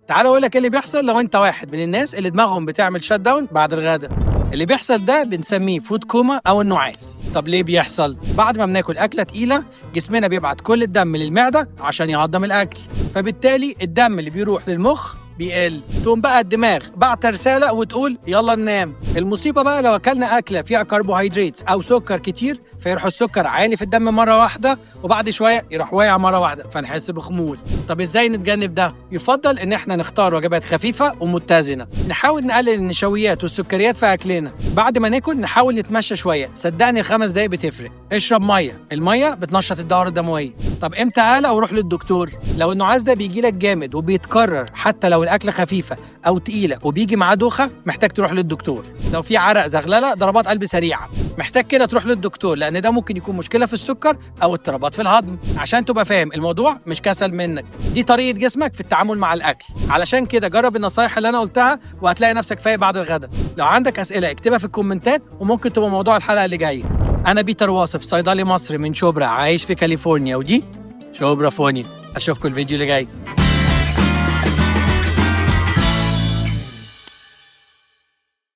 تعال اقول لك ايه اللي بيحصل لو انت واحد من الناس اللي دماغهم بتعمل شات داون بعد الغداء. اللي بيحصل ده بنسميه فود كوما او النعاس. طب ليه بيحصل؟ بعد ما بناكل اكله تقيله جسمنا بيبعت كل الدم للمعده عشان يهضم الاكل، فبالتالي الدم اللي بيروح للمخ بيقل. تقوم بقى الدماغ بعت رساله وتقول يلا ننام. المصيبه بقى لو اكلنا اكله فيها كربوهيدرات او سكر كتير، فيروح السكر عالي في الدم مره واحده، وبعد شويه يروح واقع مره واحده فنحس بخمول. طب ازاي نتجنب ده؟ يفضل ان احنا نختار وجبات خفيفه ومتزنه، نحاول نقلل النشويات والسكريات في اكلنا. بعد ما ناكل نحاول نتمشى شويه، صدقني 5 دقايق بتفرق. اشرب ميه، الميه بتنشط الدوره الدمويه. طب امتى اقلق واروح للدكتور؟ لو النعاس ده بيجي لك جامد وبيتكرر حتى لو الاكله خفيفه او تقيله وبيجي معاه دوخه، محتاج تروح للدكتور. لو في عرق، زغلله، ضربات قلب سريعه، محتاج كده تروح للدكتور، لان ده ممكن يكون مشكله في السكر او اضطرابات في الهضم. عشان تبقى فاهم الموضوع مش كسل منك، دي طريقه جسمك في التعامل مع الاكل. علشان كده جرب النصايح اللي انا قلتها وهتلاقي نفسك فايق بعد الغداء. لو عندك اسئله اكتبها في الكومنتات وممكن تبقى موضوع الحلقه اللي جايه. انا بيتر واصف، صيدلي مصري من شبرا عايش في كاليفورنيا، ودي شبرا فونيا. اشوفكم الفيديو اللي جاي.